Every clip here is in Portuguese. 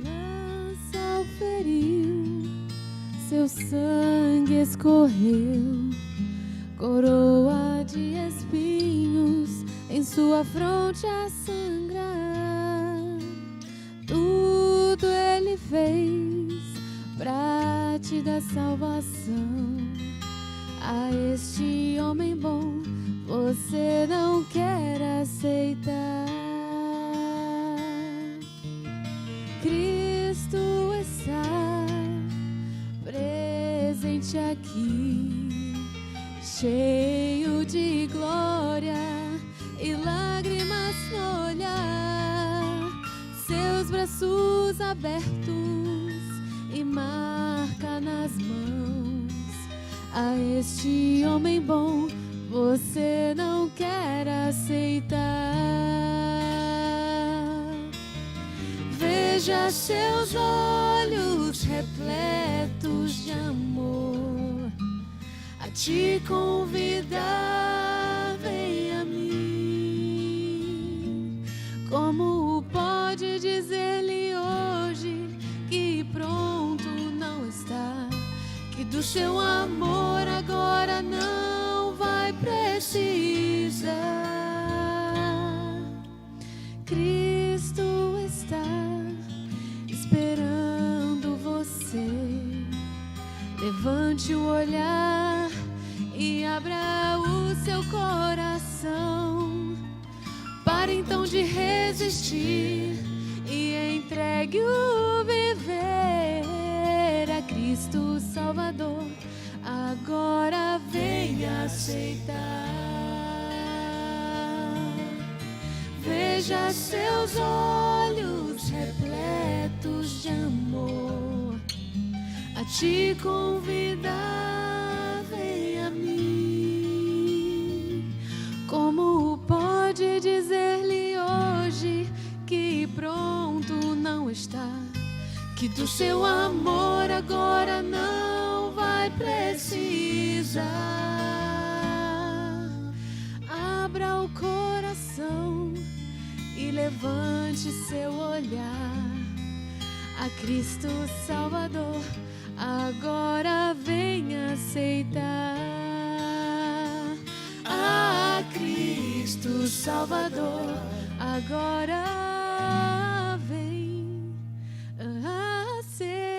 Lança o feriu, seu sangue escorreu, coroa de espinhos em sua fronte a sangrar. Tudo ele fez pra te dar salvação. A este homem bom você não quer aceitar. Cristo está presente aqui, cheio de glória e lágrimas no olhar, seus braços abertos e marca nas mãos. A este homem bom você não quer aceitar. Veja seus olhos repletos de amor a te convidar, vem a mim. Como pode dizer-lhe hoje que pronto não está, que do seu amor agora não vai precisar? Cristo está esperando você. Levante o olhar e abra o seu coração. Pare então de resistir e entregue o viver a Cristo Salvador. Agora venha aceitar. Veja seus olhos repletos de amor a te convidar, vem a mim. Como pode dizer-lhe hoje que pronto não está, que do seu amor agora não vai precisar? Abra o coração e levante seu olhar a Cristo Salvador. Agora venha aceitar. A Cristo Salvador. Agora vem aceitar.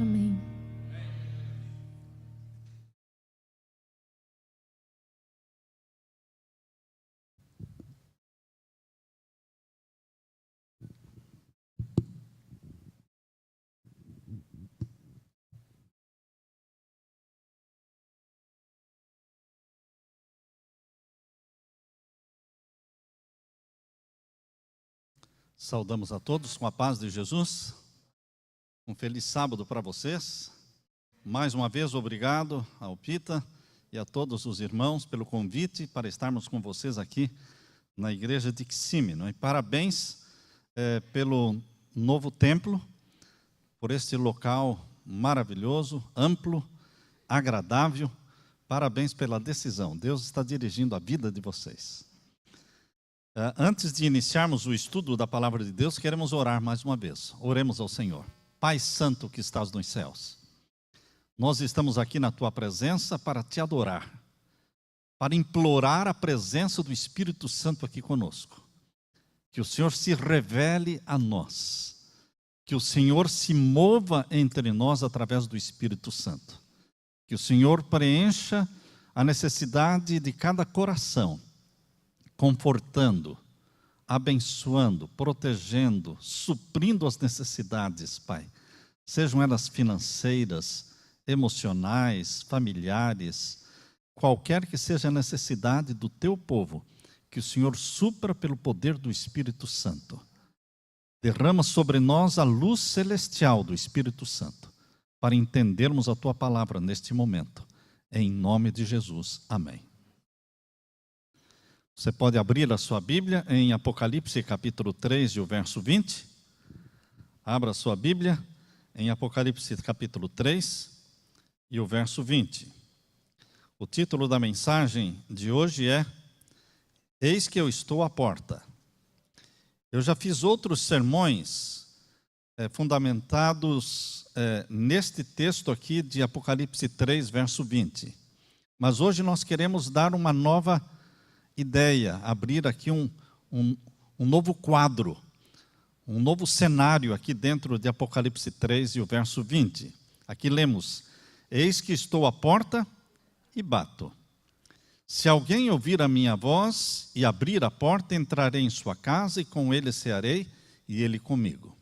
Amém. Saudamos a todos com a paz de Jesus. Um feliz sábado para vocês. Mais uma vez, obrigado ao Pita e a todos os irmãos pelo convite para estarmos com vocês aqui na igreja de Kissimmee. E parabéns pelo novo templo, por este local maravilhoso, amplo, agradável. Parabéns pela decisão. Deus está dirigindo a vida de vocês. Antes de iniciarmos o estudo da palavra de Deus, queremos orar mais uma vez. Oremos ao Senhor. Pai Santo que estás nos céus, nós estamos aqui na Tua presença para Te adorar, para implorar a presença do Espírito Santo aqui conosco. Que o Senhor se revele a nós, que o Senhor se mova entre nós através do Espírito Santo, que o Senhor preencha a necessidade de cada coração, confortando, abençoando, protegendo, suprindo as necessidades, Pai. Sejam elas financeiras, emocionais, familiares, qualquer que seja a necessidade do Teu povo, que o Senhor supra pelo poder do Espírito Santo. Derrama sobre nós a luz celestial do Espírito Santo, para entendermos a Tua palavra neste momento. Em nome de Jesus. Amém. Você pode abrir a sua Bíblia em Apocalipse capítulo 3 e o verso 20. Abra a sua Bíblia em Apocalipse capítulo 3 e o verso 20. O título da mensagem de hoje é Eis que eu estou à porta. Eu já fiz outros sermões fundamentados neste texto aqui de Apocalipse 3, verso 20. Mas hoje nós queremos dar uma nova ideia, abrir aqui um novo quadro, um novo cenário aqui dentro de Apocalipse 3 e o verso 20. Aqui lemos, eis que estou à porta e bato. Se alguém ouvir a minha voz e abrir a porta, entrarei em sua casa e com ele cearei e ele comigo.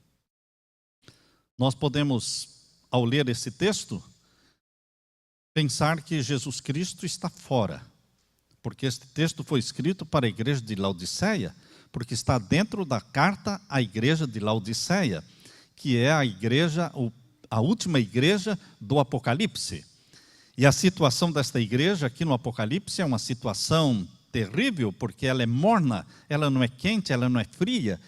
Nós podemos, ao ler esse texto, pensar que Jesus Cristo está fora, porque este texto foi escrito para a igreja de Laodiceia, porque está dentro da carta à igreja de Laodiceia, que é a última igreja do Apocalipse. E a situação desta igreja aqui no Apocalipse é uma situação terrível, porque ela é morna, ela não é quente, ela não é fria,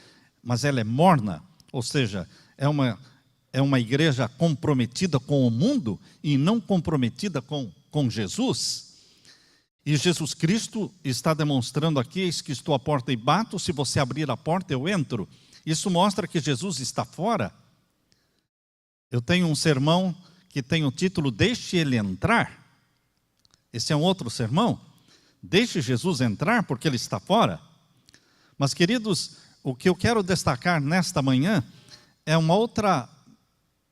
mas ela é morna, ou seja, é uma igreja comprometida com o mundo e não comprometida com Jesus. E Jesus Cristo está demonstrando aqui, eis que estou à porta e bato, se você abrir a porta eu entro. Isso mostra que Jesus está fora. Eu tenho um sermão que tem o título, Deixe Ele Entrar. Esse é um outro sermão. Deixe Jesus entrar porque Ele está fora. Mas queridos, o que eu quero destacar nesta manhã é uma outra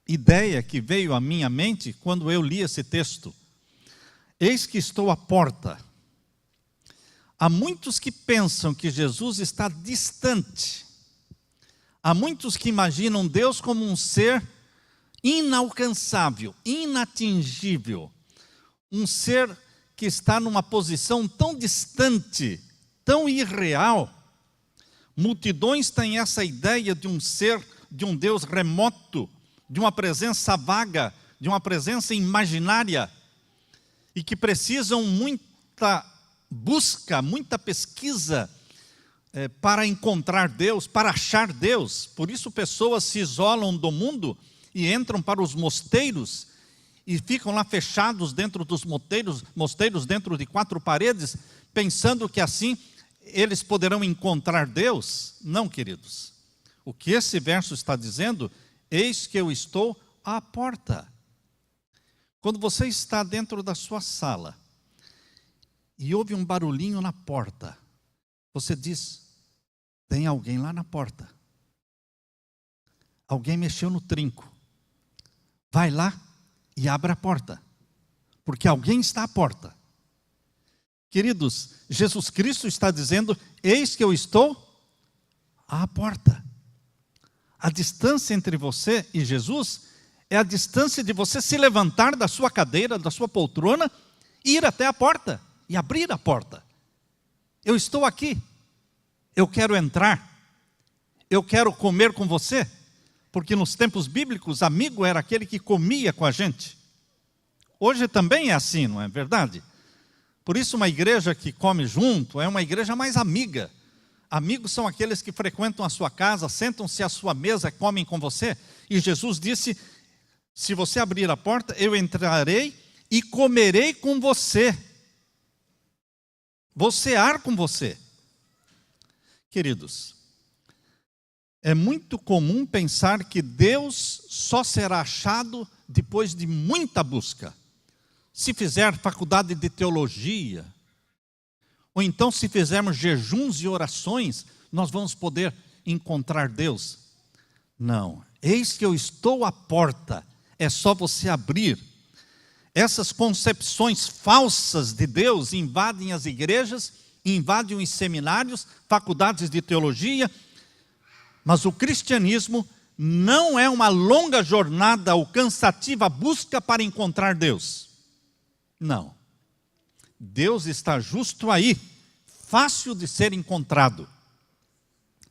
ideia que veio à minha mente quando eu li esse texto. Eis que estou à porta. Há muitos que pensam que Jesus está distante. Há muitos que imaginam Deus como um ser inalcançável, inatingível. Um ser que está numa posição tão distante, tão irreal. Multidões têm essa ideia de um ser, de um Deus remoto, de uma presença vaga, de uma presença imaginária, e que precisam muita busca, muita pesquisa para encontrar Deus, para achar Deus. Por isso pessoas se isolam do mundo e entram para os mosteiros e ficam lá fechados dentro dos mosteiros dentro de 4 paredes, pensando que assim eles poderão encontrar Deus. Não, queridos. O que esse verso está dizendo, eis que eu estou à porta. Quando você está dentro da sua sala e ouve um barulhinho na porta, você diz, tem alguém lá na porta. Alguém mexeu no trinco. Vai lá e abre a porta, porque alguém está à porta. Queridos, Jesus Cristo está dizendo, eis que eu estou à porta. A distância entre você e Jesus é a distância de você se levantar da sua cadeira, da sua poltrona, e ir até a porta e abrir a porta. Eu estou aqui, eu quero entrar, eu quero comer com você, porque nos tempos bíblicos, amigo era aquele que comia com a gente. Hoje também é assim, não é verdade? Por isso uma igreja que come junto é uma igreja mais amiga. Amigos são aqueles que frequentam a sua casa, sentam-se à sua mesa, comem com você. E Jesus disse, se você abrir a porta, eu entrarei e comerei com você. Vou cear com você. Queridos, é muito comum pensar que Deus só será achado depois de muita busca. Se fizer faculdade de teologia, ou então se fizermos jejuns e orações, nós vamos poder encontrar Deus. Não, eis que eu estou à porta, é só você abrir. Essas concepções falsas de Deus invadem as igrejas, invadem os seminários, faculdades de teologia, mas o cristianismo não é uma longa jornada ou cansativa busca para encontrar Deus. Não. Deus está justo aí, fácil de ser encontrado,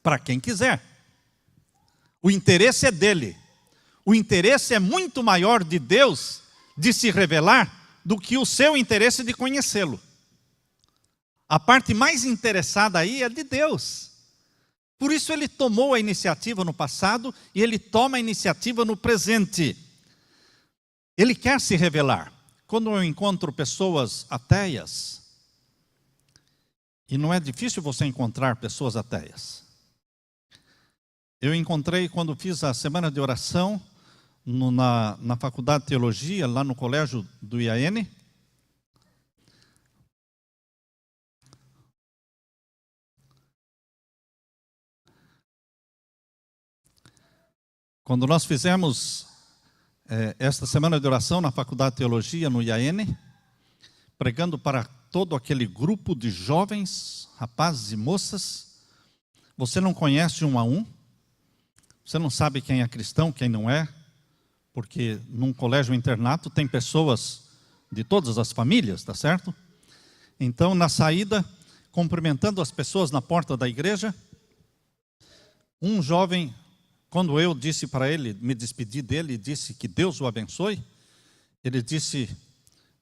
para quem quiser. O interesse é dele. O interesse é muito maior de Deus de se revelar do que o seu interesse de conhecê-lo. A parte mais interessada aí é de Deus. Por isso ele tomou a iniciativa no passado e ele toma a iniciativa no presente. Ele quer se revelar. Quando eu encontro pessoas ateias, e não é difícil você encontrar pessoas ateias. Eu encontrei quando fiz a semana de oração na faculdade de teologia, lá no colégio do IAN. Quando nós fizemos esta semana de oração na faculdade de teologia no IAN, pregando para todo aquele grupo de jovens, rapazes e moças, você não conhece um a um, você não sabe quem é cristão, quem não é, porque num colégio internato tem pessoas de todas as famílias, tá certo? Então, na saída, cumprimentando as pessoas na porta da igreja, um jovem, quando eu disse para ele, me despedi dele e disse que Deus o abençoe, ele disse: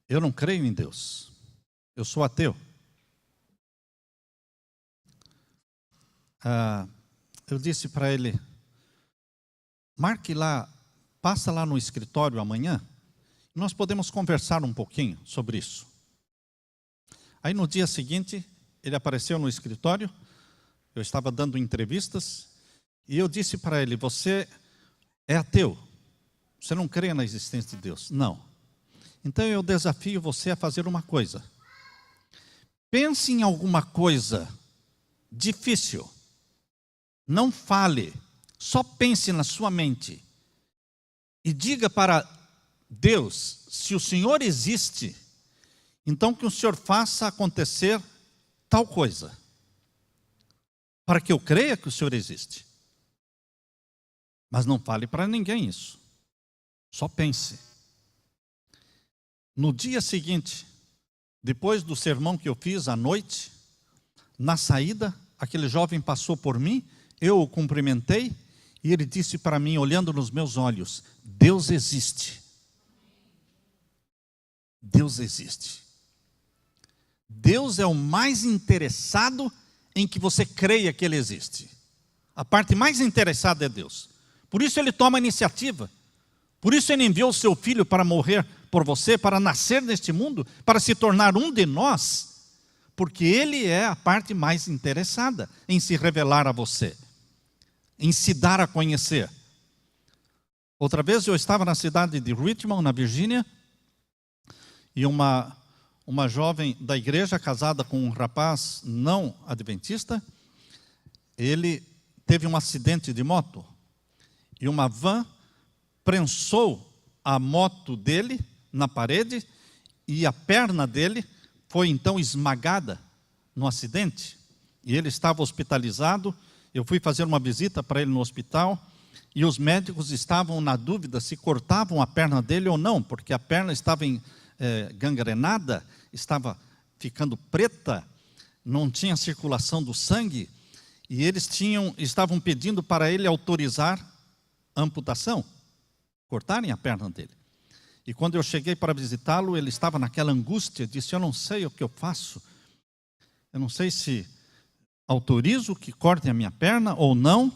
eu não creio em Deus, eu sou ateu. Eu disse para ele: marque lá, passa lá no escritório amanhã, nós podemos conversar um pouquinho sobre isso. Aí no dia seguinte, ele apareceu no escritório, eu estava dando entrevistas, e eu disse para ele: você é ateu, você não crê na existência de Deus? Não. Então eu desafio você a fazer uma coisa. Pense em alguma coisa difícil. Não fale, só pense na sua mente. E diga para Deus: se o Senhor existe, então que o Senhor faça acontecer tal coisa, para que eu creia que o Senhor existe. Mas não fale para ninguém isso. Só pense. No dia seguinte, depois do sermão que eu fiz à noite, na saída, aquele jovem passou por mim, eu o cumprimentei, e ele disse para mim, olhando nos meus olhos: Deus existe. Deus existe. Deus é o mais interessado em que você creia que Ele existe. A parte mais interessada é Deus. Por isso Ele toma a iniciativa. Por isso Ele enviou o seu Filho para morrer por você, para nascer neste mundo, para se tornar um de nós, porque Ele é a parte mais interessada em se revelar a você, em se dar a conhecer. Outra vez eu estava na cidade de Richmond, na Virgínia, e uma jovem da igreja, casada com um rapaz não adventista, ele teve um acidente de moto, e uma van prensou a moto dele na parede, e a perna dele foi então esmagada no acidente, e ele estava hospitalizado. Eu fui fazer uma visita para ele no hospital, e os médicos estavam na dúvida se cortavam a perna dele ou não, porque a perna estava gangrenada, estava ficando preta, não tinha circulação do sangue, e eles estavam pedindo para ele autorizar a amputação, cortarem a perna dele. E quando eu cheguei para visitá-lo, ele estava naquela angústia, disse: eu não sei o que eu faço, eu não sei se autorizo que cortem a minha perna ou não.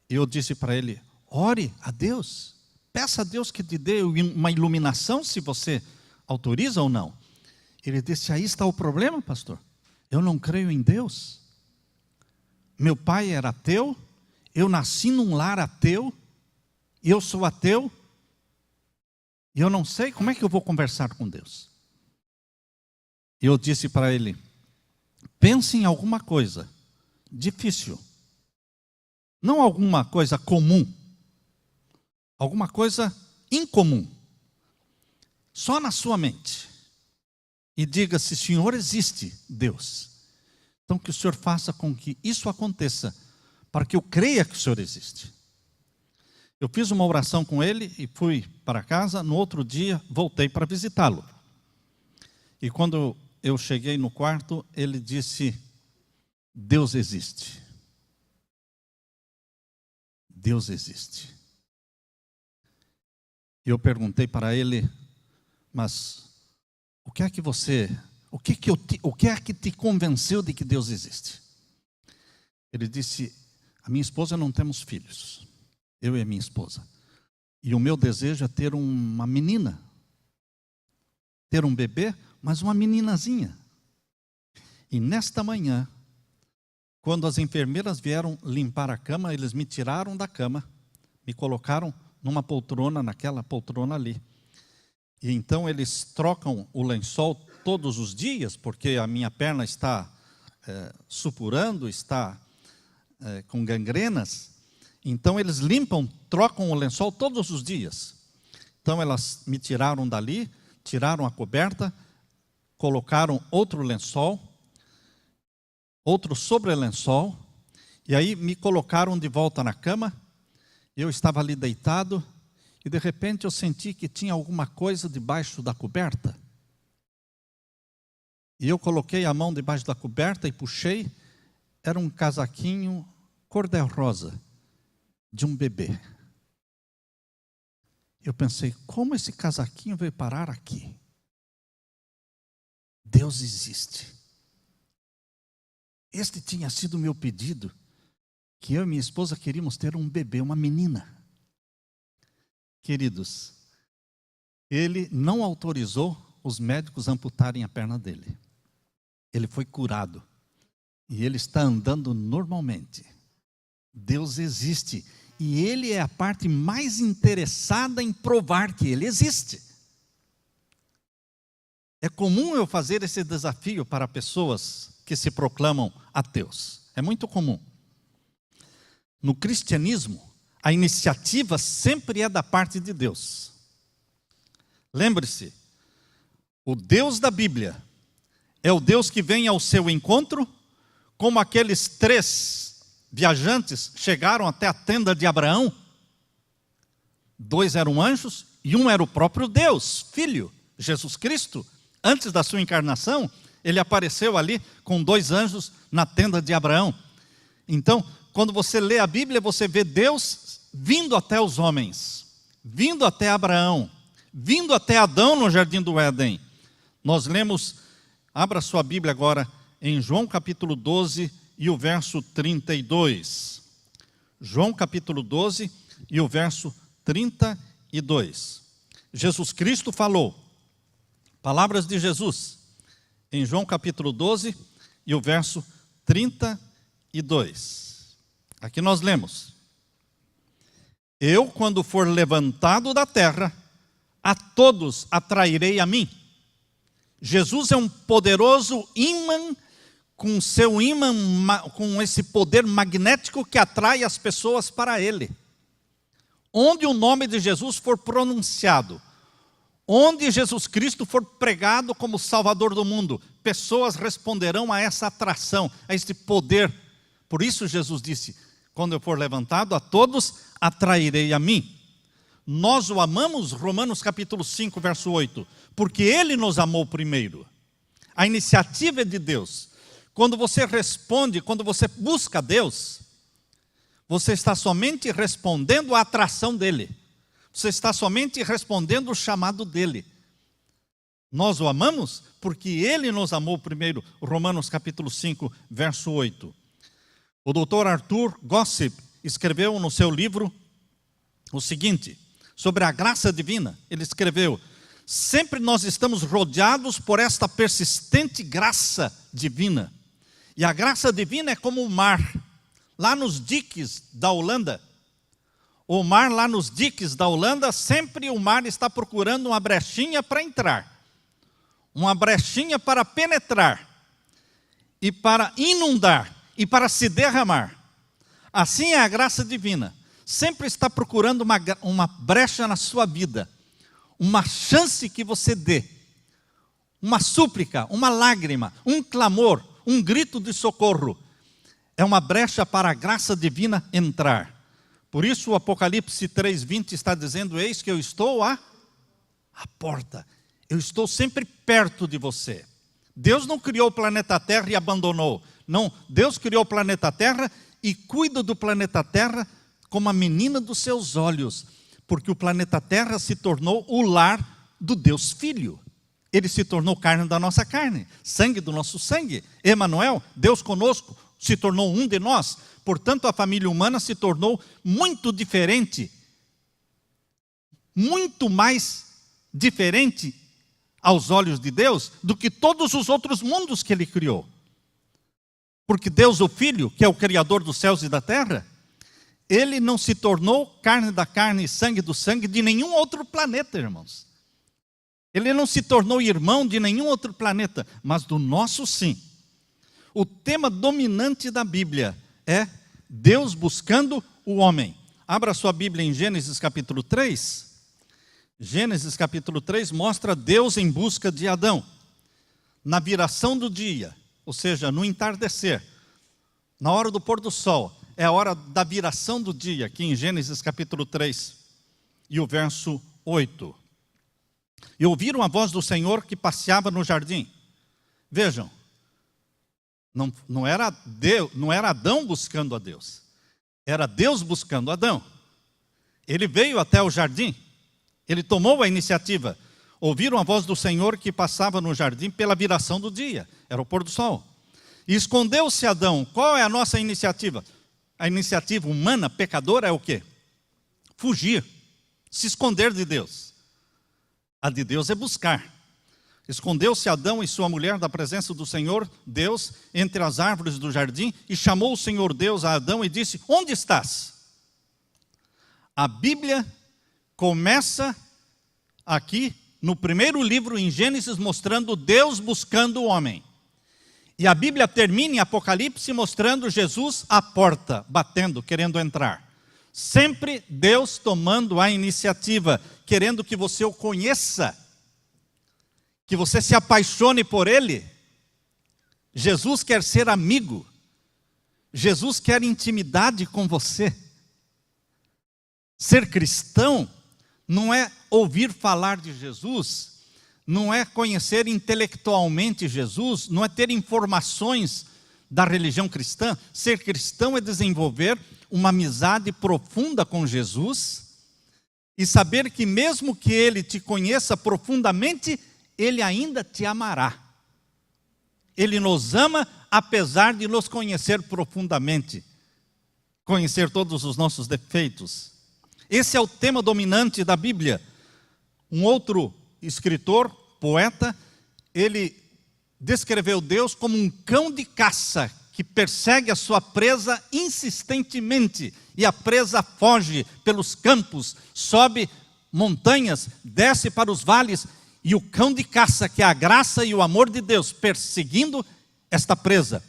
E eu disse para ele: ore a Deus, peça a Deus que te dê uma iluminação se você autoriza ou não. Ele disse: aí está o problema, pastor, eu não creio em Deus. Meu pai era ateu, eu nasci num lar ateu, e eu sou ateu, e eu não sei como é que eu vou conversar com Deus. E eu disse para ele: pense em alguma coisa difícil, não alguma coisa comum, alguma coisa incomum, só na sua mente, e diga: se o Senhor existe, Deus, então que o Senhor faça com que isso aconteça, para que eu creia que o Senhor existe. Eu fiz uma oração com ele e fui para casa. No outro dia voltei para visitá-lo, e quando eu cheguei no quarto, ele disse: Deus existe. Deus existe. Eu perguntei para ele: mas o que é que você O que é que te convenceu de que Deus existe? Ele disse: a minha esposa não temos filhos, eu e a minha esposa. E o meu desejo é ter uma menina, ter um bebê, mas uma meninazinha. E nesta manhã, quando as enfermeiras vieram limpar a cama, eles me tiraram da cama, me colocaram numa poltrona, naquela poltrona ali. E então eles trocam o lençol todos os dias, porque a minha perna está supurando, está com gangrenas. Então eles limpam, trocam o lençol todos os dias. Então elas me tiraram dali, tiraram a coberta, colocaram outro lençol, outro sobrelençol, e aí me colocaram de volta na cama. Eu estava ali deitado, e de repente eu senti que tinha alguma coisa debaixo da coberta. E eu coloquei a mão debaixo da coberta e puxei. Era um casaquinho cor-de-rosa de um bebê. Eu pensei: como esse casaquinho veio parar aqui? Deus existe. Este tinha sido o meu pedido, que eu e minha esposa queríamos ter um bebê, uma menina. Queridos, ele não autorizou os médicos a amputarem a perna dele. Ele foi curado. E ele está andando normalmente. Deus existe. E ele é a parte mais interessada em provar que ele existe. É comum eu fazer esse desafio para pessoas que se proclamam ateus. É muito comum. No cristianismo, a iniciativa sempre é da parte de Deus. Lembre-se, o Deus da Bíblia é o Deus que vem ao seu encontro, como aqueles 3 viajantes chegaram até a tenda de Abraão. 2 eram anjos e um era o próprio Deus, Filho, Jesus Cristo. Antes da sua encarnação, ele apareceu ali com 2 anjos na tenda de Abraão. Então, quando você lê a Bíblia, você vê Deus vindo até os homens, vindo até Abraão, vindo até Adão no jardim do Éden. Nós lemos, abra sua Bíblia agora, em João capítulo 12 e o verso 32. João capítulo 12 e o verso 32. Jesus Cristo falou, palavras de Jesus, em João capítulo 12 e o verso 32. Aqui nós lemos: eu, quando for levantado da terra, a todos atrairei a mim. Jesus é um poderoso ímã, com seu ímã, com esse poder magnético que atrai as pessoas para ele. Onde o nome de Jesus for pronunciado, onde Jesus Cristo for pregado como Salvador do mundo, pessoas responderão a essa atração, a esse poder. Por isso Jesus disse: quando eu for levantado, a todos atrairei a mim. Nós o amamos, Romanos capítulo 5, verso 8, porque Ele nos amou primeiro. A iniciativa é de Deus. Quando você responde, quando você busca Deus, você está somente respondendo à atração dEle. Você está somente respondendo o chamado dEle. Nós o amamos porque Ele nos amou primeiro, Romanos capítulo 5, verso 8. O doutor Arthur Gossip escreveu no seu livro o seguinte, sobre a graça divina. Ele escreveu: sempre nós estamos rodeados por esta persistente graça divina. E a graça divina é como o mar, lá nos diques da Holanda. O mar lá nos diques da Holanda, sempre o mar está procurando uma brechinha para entrar, uma brechinha para penetrar, e para inundar, e para se derramar. Assim é a graça divina. Sempre está procurando uma brecha na sua vida, uma chance que você dê, uma súplica, uma lágrima, um clamor, um grito de socorro. É uma brecha para a graça divina entrar. Por isso o Apocalipse 3:20 está dizendo: eis que eu estou à porta. Eu estou sempre perto de você. Deus não criou o planeta Terra e abandonou. Não, Deus criou o planeta Terra e cuida do planeta Terra como a menina dos seus olhos, porque o planeta Terra se tornou o lar do Deus Filho. Ele se tornou carne da nossa carne, sangue do nosso sangue. Emanuel, Deus conosco, se tornou um de nós. Portanto, a família humana se tornou muito diferente, muito mais diferente aos olhos de Deus do que todos os outros mundos que Ele criou. Porque Deus, o Filho, que é o Criador dos céus e da terra, Ele não se tornou carne da carne e sangue do sangue de nenhum outro planeta, irmãos. Ele não se tornou irmão de nenhum outro planeta, mas do nosso sim. O tema dominante da Bíblia é Deus buscando o homem. Abra sua Bíblia em Gênesis capítulo 3. Gênesis capítulo 3 mostra Deus em busca de Adão. Na viração do dia, ou seja, no entardecer, na hora do pôr do sol, é a hora da viração do dia, aqui em Gênesis capítulo 3, e o verso 8. E ouviram a voz do Senhor que passeava no jardim. Vejam, não era Adão buscando a Deus, era Deus buscando Adão. Ele veio até o jardim, ele tomou a iniciativa. Ouviram a voz do Senhor que passava no jardim pela viração do dia, era o pôr do sol. E escondeu-se Adão. Qual é a nossa iniciativa? A iniciativa humana, pecadora, é o quê? Fugir, se esconder de Deus. A de Deus é buscar. Escondeu-se Adão e sua mulher da presença do Senhor Deus entre as árvores do jardim e chamou o Senhor Deus a Adão e disse: onde estás? A Bíblia começa aqui no primeiro livro em Gênesis mostrando Deus buscando o homem. E a Bíblia termina em Apocalipse mostrando Jesus à porta, batendo, querendo entrar. Sempre Deus tomando a iniciativa, querendo que você o conheça, que você se apaixone por Ele. Jesus quer ser amigo, Jesus quer intimidade com você. Ser cristão não é ouvir falar de Jesus, não é conhecer intelectualmente Jesus, não é ter informações da religião cristã. Ser cristão é desenvolver uma amizade profunda com Jesus e saber que mesmo que Ele te conheça profundamente, Ele ainda te amará. Ele nos ama apesar de nos conhecer profundamente, conhecer todos os nossos defeitos. Esse é o tema dominante da Bíblia. Um outro escritor, poeta, ele descreveu Deus como um cão de caça que persegue a sua presa insistentemente, e a presa foge pelos campos, sobe montanhas, desce para os vales, e o cão de caça, que é a graça e o amor de Deus, perseguindo esta presa,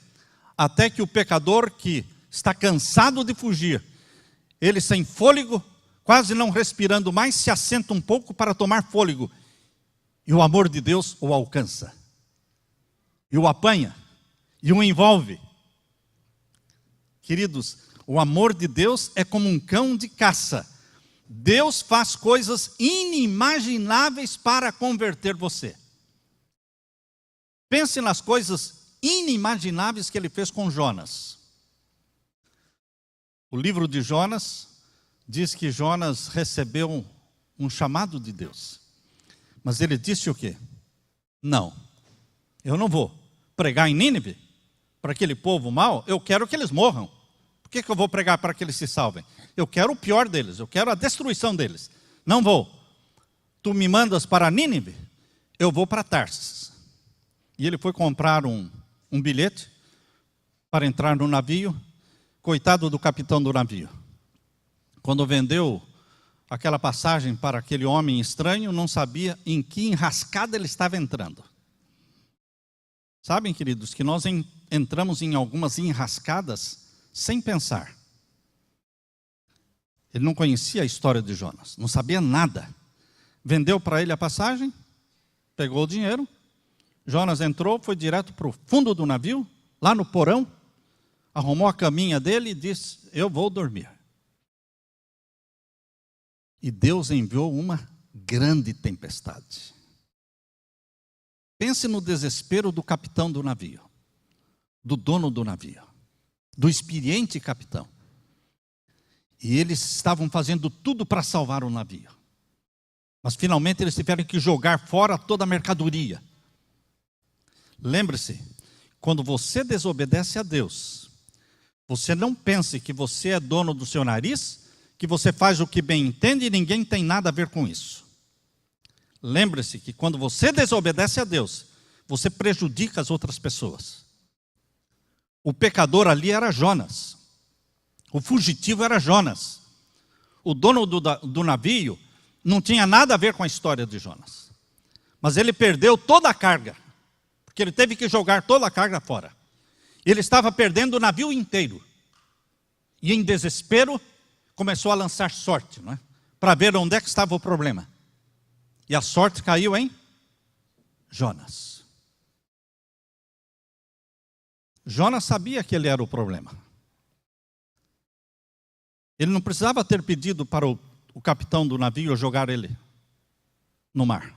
até que o pecador que está cansado de fugir, ele sem fôlego, quase não respirando mais, se assenta um pouco para tomar fôlego, e o amor de Deus o alcança, e o apanha, e o envolve. Queridos, o amor de Deus é como um cão de caça. Deus faz coisas inimagináveis para converter você. Pense nas coisas inimagináveis que Ele fez com Jonas. O livro de Jonas diz que Jonas recebeu um chamado de Deus. Mas ele disse o quê? Não, eu não vou pregar em Nínive para aquele povo mau, eu quero que eles morram. Por que eu vou pregar para que eles se salvem? Eu quero o pior deles, eu quero a destruição deles. Não vou. Tu me mandas para Nínive, eu vou para Tarsis. E ele foi comprar um bilhete para entrar no navio. Coitado do capitão do navio. Quando vendeu aquela passagem para aquele homem estranho, não sabia em que enrascada ele estava entrando. Sabem, queridos, que nós entramos em algumas enrascadas sem pensar. Ele não conhecia a história de Jonas, não sabia nada. Vendeu para ele a passagem, pegou o dinheiro, Jonas entrou, foi direto para o fundo do navio, lá no porão, arrumou a caminha dele e disse: eu vou dormir. E Deus enviou uma grande tempestade. Pense no desespero do capitão do navio, do dono do navio, do experiente capitão. E eles estavam fazendo tudo para salvar o navio. Mas finalmente eles tiveram que jogar fora toda a mercadoria. Lembre-se, quando você desobedece a Deus, você não pense que você é dono do seu nariz, que você faz o que bem entende e ninguém tem nada a ver com isso. Lembre-se que quando você desobedece a Deus, você prejudica as outras pessoas. O pecador ali era Jonas. O fugitivo era Jonas. O dono do navio não tinha nada a ver com a história de Jonas. Mas ele perdeu toda a carga, porque ele teve que jogar toda a carga fora. Ele estava perdendo o navio inteiro. E em desespero, começou a lançar sorte, não é? Para ver onde é que estava o problema. E a sorte caiu em Jonas. Jonas sabia que ele era o problema. Ele não precisava ter pedido para o capitão do navio jogar ele no mar.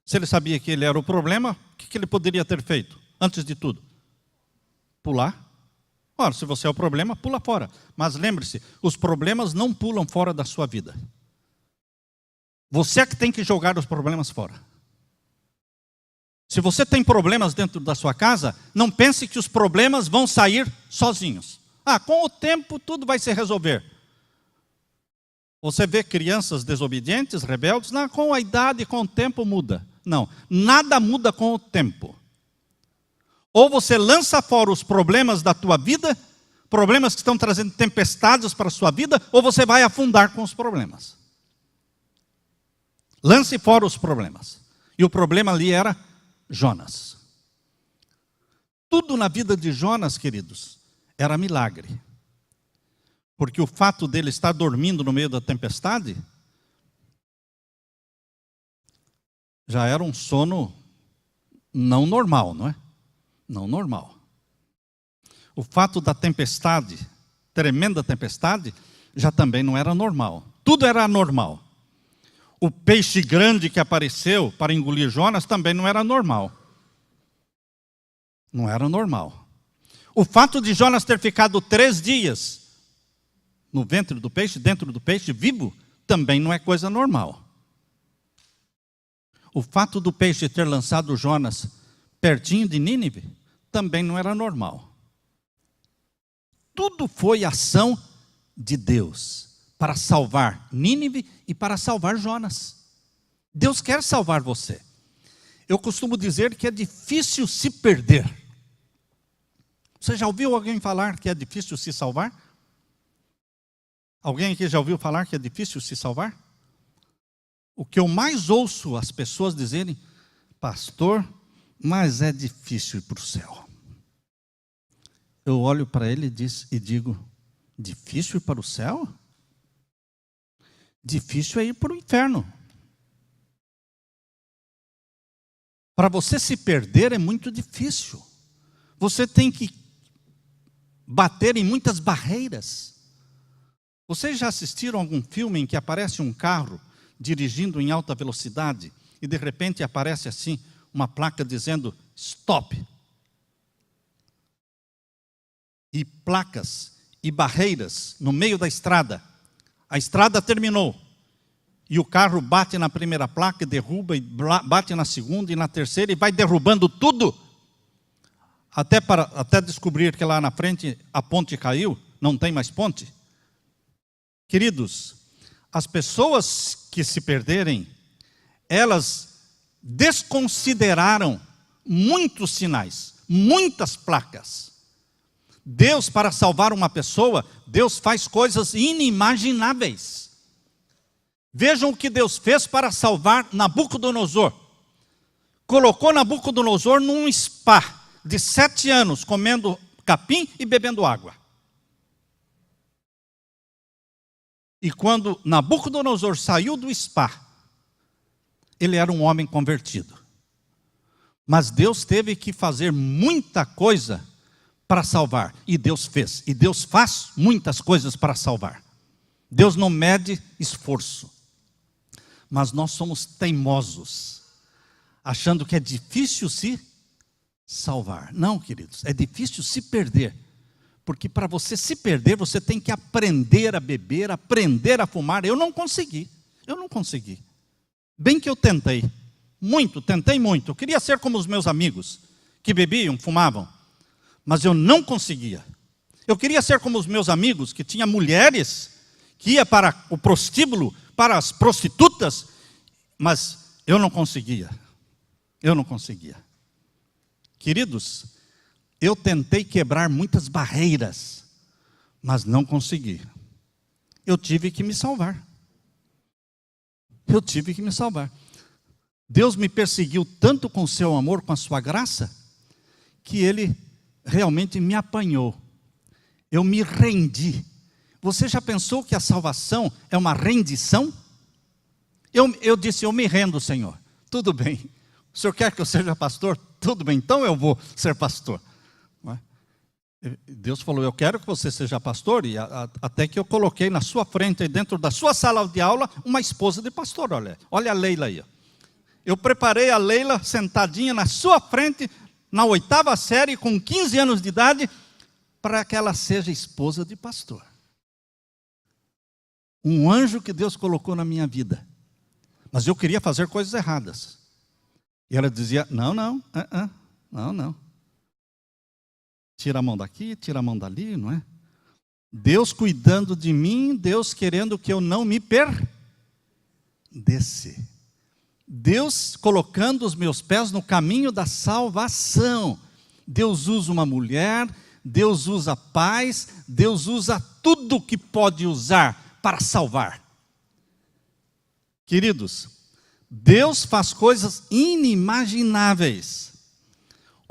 Se ele sabia que ele era o problema, o que ele poderia ter feito? Antes de tudo, pular. Ora, se você é o problema, pula fora. Mas lembre-se, os problemas não pulam fora da sua vida. Você é que tem que jogar os problemas fora. Se você tem problemas dentro da sua casa, não pense que os problemas vão sair sozinhos. Com o tempo tudo vai se resolver. Você vê crianças desobedientes, rebeldes, com a idade, com o tempo muda. Não, nada muda com o tempo. Ou você lança fora os problemas da tua vida, problemas que estão trazendo tempestades para a sua vida, ou você vai afundar com os problemas. Lance fora os problemas. E o problema ali era Jonas. Tudo na vida de Jonas, queridos, era milagre. Porque o fato dele estar dormindo no meio da tempestade já era um sono não normal, não é? Não normal. O fato da tempestade, tremenda tempestade, já também não era normal. Tudo era anormal. O peixe grande que apareceu para engolir Jonas também não era normal. Não era normal. O fato de Jonas ter ficado 3 dias no ventre do peixe, dentro do peixe, vivo, também não é coisa normal. O fato do peixe ter lançado Jonas pertinho de Nínive, também não era normal. Tudo foi ação de Deus para salvar Nínive e para salvar Jonas. Deus quer salvar você. Eu costumo dizer que é difícil se perder. Você já ouviu alguém falar que é difícil se salvar? Alguém aqui já ouviu falar que é difícil se salvar? O que eu mais ouço as pessoas dizerem, pastor, mas é difícil ir para o céu. Eu olho para ele e digo, difícil ir para o céu? Difícil é ir para o inferno. Para você se perder é muito difícil. Você tem que bater em muitas barreiras. Vocês já assistiram a algum filme em que aparece um carro dirigindo em alta velocidade e de repente aparece assim uma placa dizendo stop? E placas e barreiras no meio da estrada. A estrada terminou. E o carro bate na primeira placa, derruba, e bate na segunda e na terceira, e vai derrubando tudo. Até descobrir que lá na frente a ponte caiu, não tem mais ponte. Queridos, as pessoas que se perderem, elas desconsideraram muitos sinais, muitas placas. Deus, para salvar uma pessoa, Deus faz coisas inimagináveis. Vejam o que Deus fez para salvar Nabucodonosor. Colocou Nabucodonosor num spa de 7 anos, comendo capim e bebendo água. E quando Nabucodonosor saiu do spa, ele era um homem convertido. Mas Deus teve que fazer muita coisa para salvar. E Deus fez. E Deus faz muitas coisas para salvar. Deus não mede esforço. Mas nós somos teimosos, achando que é difícil se salvar. Não, queridos, é difícil se perder. Porque para você se perder, você tem que aprender a beber, aprender a fumar. Eu não consegui. Bem que eu tentei muito. Eu queria ser como os meus amigos, que bebiam, fumavam, mas eu não conseguia. Eu queria ser como os meus amigos, que tinham mulheres, que ia para o prostíbulo, para as prostitutas, mas eu não conseguia. Queridos, eu tentei quebrar muitas barreiras, mas não consegui. Eu tive que me salvar. Deus me perseguiu tanto com o seu amor, com a sua graça, que Ele realmente me apanhou. Eu me rendi. Você já pensou que a salvação é uma rendição? Eu disse, eu me rendo, Senhor. Tudo bem. O Senhor quer que eu seja pastor? Tudo bem, então eu vou ser pastor. Deus falou, eu quero que você seja pastor, e até que eu coloquei na sua frente, dentro da sua sala de aula, uma esposa de pastor. Olha a Leila aí. Eu preparei a Leila sentadinha na sua frente, na 8ª série, com 15 anos de idade, para que ela seja esposa de pastor. Um anjo que Deus colocou na minha vida. Mas eu queria fazer coisas erradas. E ela dizia, não. Tira a mão daqui, tira a mão dali, não é? Deus cuidando de mim, Deus querendo que eu não me perdesse. Deus colocando os meus pés no caminho da salvação. Deus usa uma mulher, Deus usa paz, Deus usa tudo que pode usar para salvar. Queridos, Deus faz coisas inimagináveis.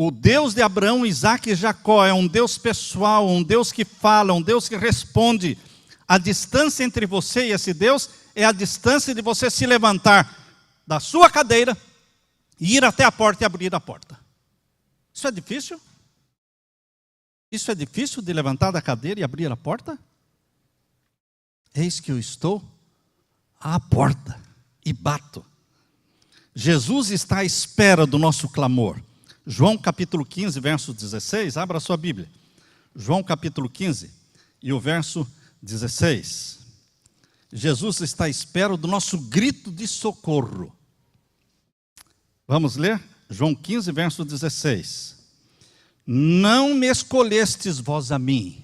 O Deus de Abraão, Isaque e Jacó é um Deus pessoal, um Deus que fala, um Deus que responde. A distância entre você e esse Deus é a distância de você se levantar da sua cadeira e ir até a porta e abrir a porta. Isso é difícil? Isso é difícil de levantar da cadeira e abrir a porta? Eis que eu estou à porta e bato. Jesus está à espera do nosso clamor. João capítulo 15, verso 16, abra a sua Bíblia. João capítulo 15 e o verso 16. Jesus está à espera do nosso grito de socorro. Vamos ler? João 15, verso 16. Não me escolhestes vós a mim.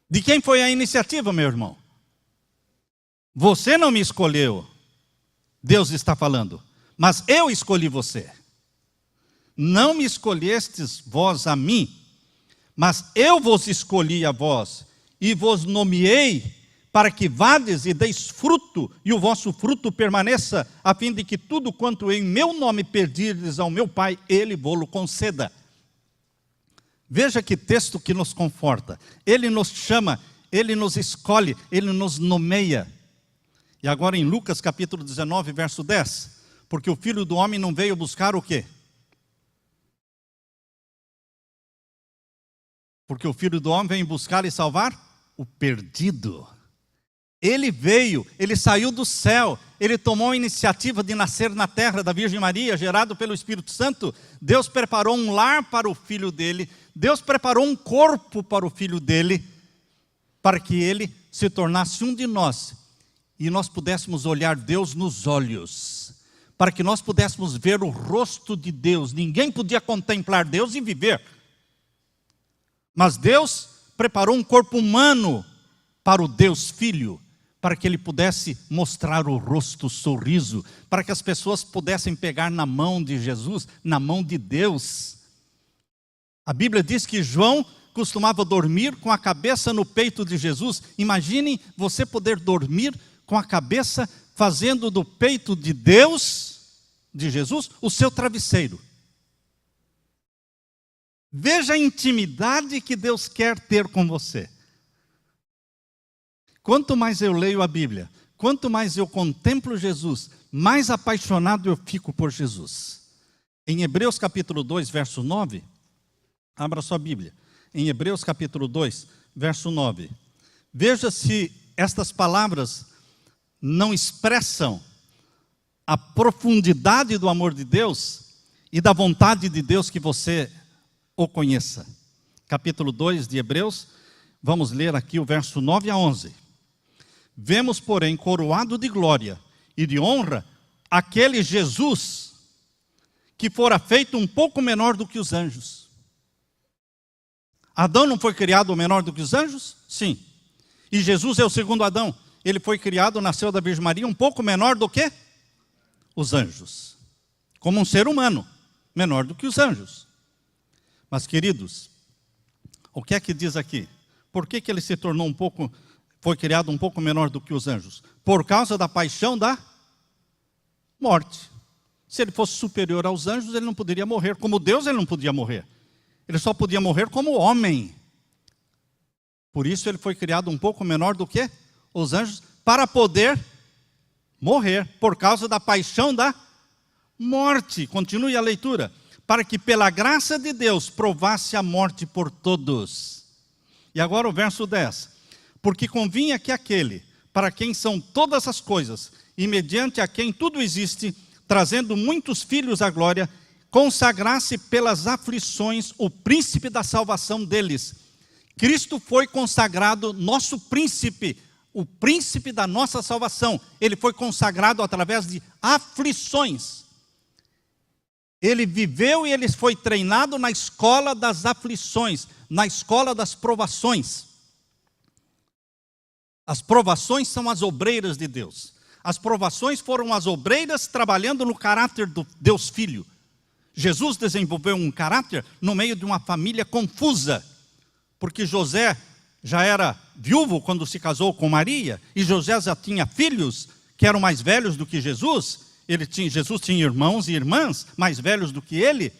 De quem foi a iniciativa, meu irmão? Você não me escolheu. Deus está falando. Mas eu escolhi você. Não me escolhestes vós a mim, mas eu vos escolhi a vós, e vos nomeei para que vades e deis fruto, e o vosso fruto permaneça, a fim de que tudo quanto em meu nome pedirdes ao meu Pai, Ele vô-lo conceda. Veja que texto que nos conforta. Ele nos chama, Ele nos escolhe, Ele nos nomeia. E agora em Lucas capítulo 19, verso 10, porque o Filho do Homem não veio buscar o quê? Porque o Filho do Homem vem buscar e salvar o perdido. Ele veio, ele saiu do céu, ele tomou a iniciativa de nascer na terra da Virgem Maria, gerado pelo Espírito Santo. Deus preparou um lar para o filho dele, Deus preparou um corpo para o filho dele, para que ele se tornasse um de nós, e nós pudéssemos olhar Deus nos olhos, para que nós pudéssemos ver o rosto de Deus. Ninguém podia contemplar Deus e viver. Mas Deus preparou um corpo humano para o Deus Filho, para que Ele pudesse mostrar o rosto, o sorriso, para que as pessoas pudessem pegar na mão de Jesus, na mão de Deus. A Bíblia diz que João costumava dormir com a cabeça no peito de Jesus. Imaginem você poder dormir com a cabeça, fazendo do peito de Deus, de Jesus, o seu travesseiro. Veja a intimidade que Deus quer ter com você. Quanto mais eu leio a Bíblia, quanto mais eu contemplo Jesus, mais apaixonado eu fico por Jesus. Em Hebreus capítulo 2, verso 9, abra sua Bíblia. Em Hebreus capítulo 2, verso 9. Veja se estas palavras não expressam a profundidade do amor de Deus e da vontade de Deus que você o conheça. Capítulo 2 de Hebreus, vamos ler aqui o verso 9 a 11. Vemos, porém, coroado de glória e de honra aquele Jesus que fora feito um pouco menor do que os anjos. Adão não foi criado menor do que os anjos? Sim. E Jesus é o segundo Adão. Ele foi criado, nasceu da Virgem Maria, um pouco menor do que os anjos. Como um ser humano, menor do que os anjos. Mas, queridos, o que é que diz aqui? Por que ele se tornou foi criado um pouco menor do que os anjos? Por causa da paixão da morte. Se ele fosse superior aos anjos, ele não poderia morrer. Como Deus, ele não podia morrer. Ele só podia morrer como homem. Por isso ele foi criado um pouco menor do que os anjos, para poder morrer, por causa da paixão da morte. Continue a leitura. Para que pela graça de Deus provasse a morte por todos. E agora o verso 10. Porque convinha que aquele, para quem são todas as coisas, e mediante a quem tudo existe, trazendo muitos filhos à glória, consagrasse pelas aflições o príncipe da salvação deles. Cristo foi consagrado nosso príncipe, o príncipe da nossa salvação. Ele foi consagrado através de aflições. Ele viveu e ele foi treinado na escola das aflições, na escola das provações. As provações são as obreiras de Deus. As provações foram as obreiras trabalhando no caráter do Deus Filho. Jesus desenvolveu um caráter no meio de uma família confusa, porque José já era viúvo quando se casou com Maria, e José já tinha filhos que eram mais velhos do que Jesus. Jesus tinha irmãos e irmãs mais velhos do que ele.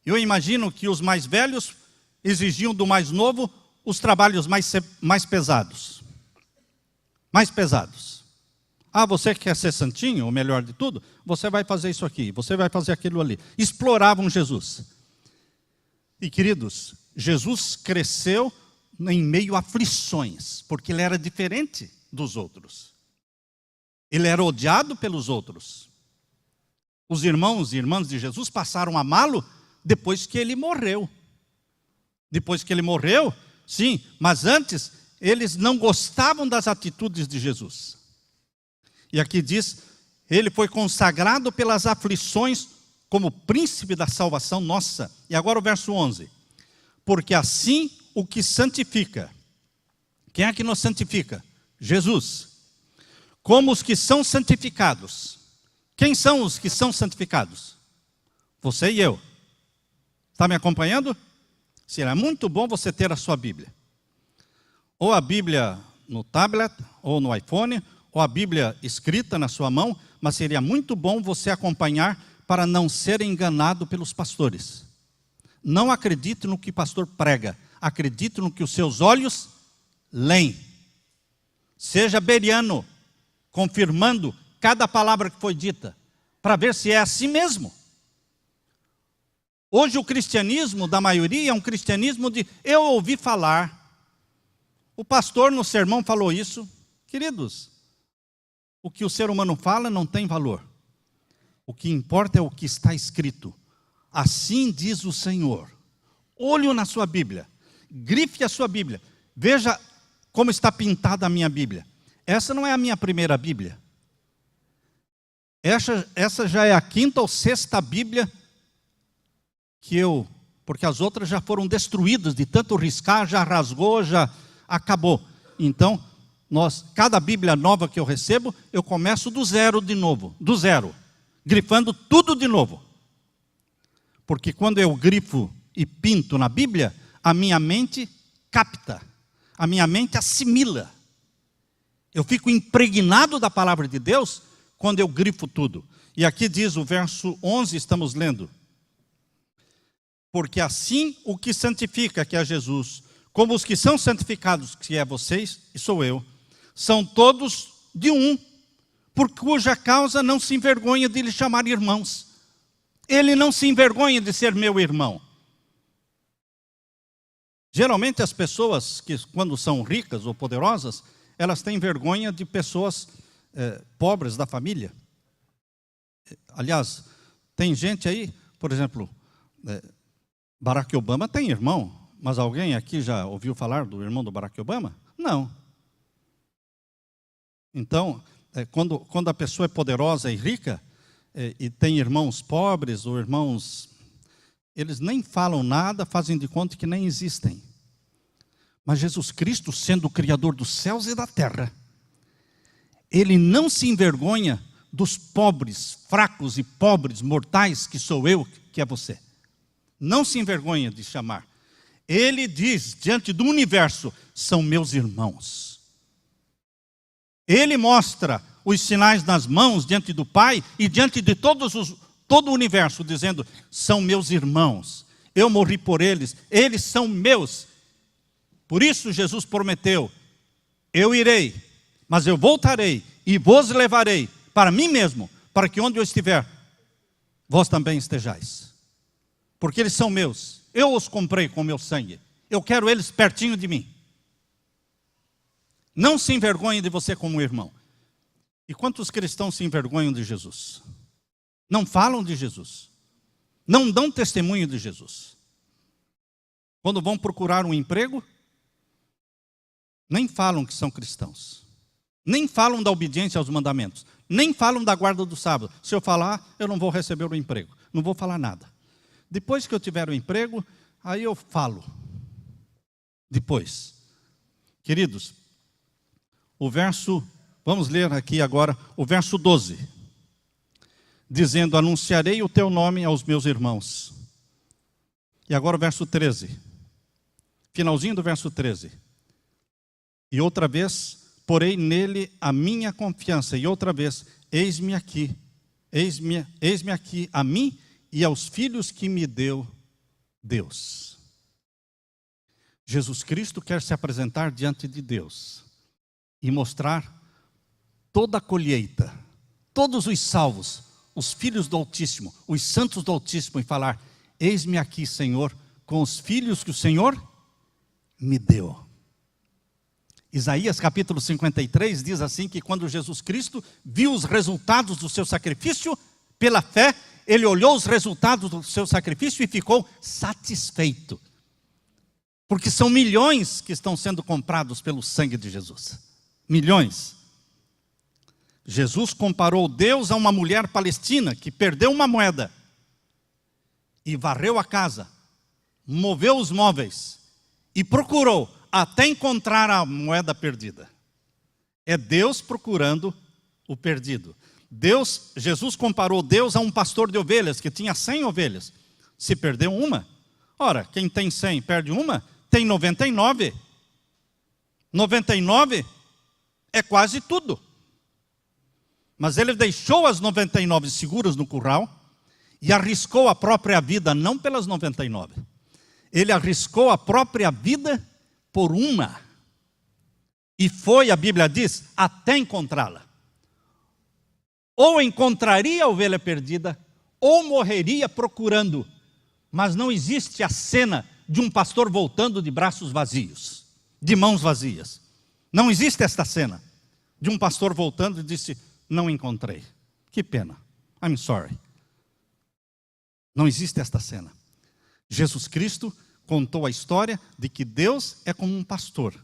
Eu imagino que os mais velhos exigiam do mais novo os trabalhos mais pesados. Mais pesados. Ah, você quer ser santinho, o melhor de tudo? Você vai fazer isso aqui, você vai fazer aquilo ali. Exploravam Jesus. E queridos, Jesus cresceu em meio a aflições, porque ele era diferente dos outros. Ele era odiado pelos outros. Os irmãos e irmãs de Jesus passaram a amá-lo depois que ele morreu. Depois que ele morreu, sim, mas antes eles não gostavam das atitudes de Jesus. E aqui diz, ele foi consagrado pelas aflições como príncipe da salvação nossa. E agora o verso 11. Porque assim o que santifica. Quem é que nos santifica? Jesus. Como os que são santificados. Quem são os que são santificados? Você e eu. Está me acompanhando? Será muito bom você ter a sua Bíblia. Ou a Bíblia no tablet, ou no iPhone, ou a Bíblia escrita na sua mão, mas seria muito bom você acompanhar para não ser enganado pelos pastores. Não acredite no que o pastor prega, acredite no que os seus olhos leem. Seja beriano, confirmando cada palavra que foi dita, para ver se é assim mesmo. Hoje o cristianismo da maioria é um cristianismo de eu ouvi falar. O pastor no sermão falou isso. Queridos, o que o ser humano fala não tem valor. O que importa é o que está escrito. Assim diz o Senhor. Olhe na sua Bíblia. Grife a sua Bíblia. Veja como está pintada a minha Bíblia. Essa não é a minha primeira Bíblia. Essa já é a quinta ou sexta Bíblia porque as outras já foram destruídas, de tanto riscar, já rasgou, já acabou. Então, cada Bíblia nova que eu recebo, eu começo do zero de novo, do zero, grifando tudo de novo. Porque quando eu grifo e pinto na Bíblia, a minha mente capta, a minha mente assimila. Eu fico impregnado da palavra de Deus quando eu grifo tudo. E aqui diz o verso 11, estamos lendo. Porque assim o que santifica, que é Jesus, como os que são santificados, que é vocês e sou eu, são todos de um, por cuja causa não se envergonha de lhe chamar irmãos. Ele não se envergonha de ser meu irmão. Geralmente as pessoas que quando são ricas ou poderosas, elas têm vergonha de pessoas pobres da família. Aliás, tem gente aí, por exemplo, Barack Obama tem irmão, mas alguém aqui já ouviu falar do irmão do Barack Obama? Não. Então, quando a pessoa é poderosa e rica, e tem irmãos pobres ou irmãos, eles nem falam nada, fazem de conta que nem existem. Mas Jesus Cristo, sendo o Criador dos céus e da terra, Ele não se envergonha dos pobres, fracos e pobres, mortais, que sou eu, que é você. Não se envergonha de chamar. Ele diz, diante do universo, são meus irmãos. Ele mostra os sinais nas mãos diante do Pai e diante de todo o universo, dizendo, são meus irmãos, eu morri por eles, eles são meus. Por isso Jesus prometeu, eu irei, mas eu voltarei e vos levarei para mim mesmo, para que onde eu estiver, vós também estejais. Porque eles são meus, eu os comprei com meu sangue, eu quero eles pertinho de mim. Não se envergonhe de você como irmão. E quantos cristãos se envergonham de Jesus? Não falam de Jesus. Não dão testemunho de Jesus. Quando vão procurar um emprego, nem falam que são cristãos. Nem falam da obediência aos mandamentos. Nem falam da guarda do sábado. Se eu falar, eu não vou receber o emprego. Não vou falar nada. Depois que eu tiver o emprego, aí eu falo. Depois. Queridos, vamos ler aqui agora o verso 12. Dizendo, anunciarei o teu nome aos meus irmãos. E agora o verso 13. Finalzinho do verso 13. E outra vez, porei nele a minha confiança. E outra vez, eis-me aqui. Eis-me aqui a mim e aos filhos que me deu Deus. Jesus Cristo quer se apresentar diante de Deus e mostrar toda a colheita, todos os salvos, os filhos do Altíssimo, os santos do Altíssimo, e falar, eis-me aqui, Senhor, com os filhos que o Senhor me deu. Isaías capítulo 53 diz assim, que quando Jesus Cristo viu os resultados do seu sacrifício, pela fé, ele olhou os resultados do seu sacrifício e ficou satisfeito. Porque são milhões que estão sendo comprados pelo sangue de Jesus. Milhões. Jesus comparou Deus a uma mulher palestina que perdeu uma moeda e varreu a casa, moveu os móveis e procurou até encontrar a moeda perdida. É Deus procurando o perdido. Jesus comparou Deus a um pastor de ovelhas que tinha 100 ovelhas. Se perdeu uma, ora, quem tem 100 perde uma, tem 99. 99 é quase tudo. Mas ele deixou as 99 seguras no curral e arriscou a própria vida, não pelas 99. Ele arriscou a própria vida por uma. E foi, a Bíblia diz, até encontrá-la. Ou encontraria a ovelha perdida, ou morreria procurando. Mas não existe a cena de um pastor voltando de braços vazios, de mãos vazias. Não existe esta cena de um pastor voltando e disse, não encontrei. Que pena. I'm sorry. Não existe esta cena. Jesus Cristo contou a história de que Deus é como um pastor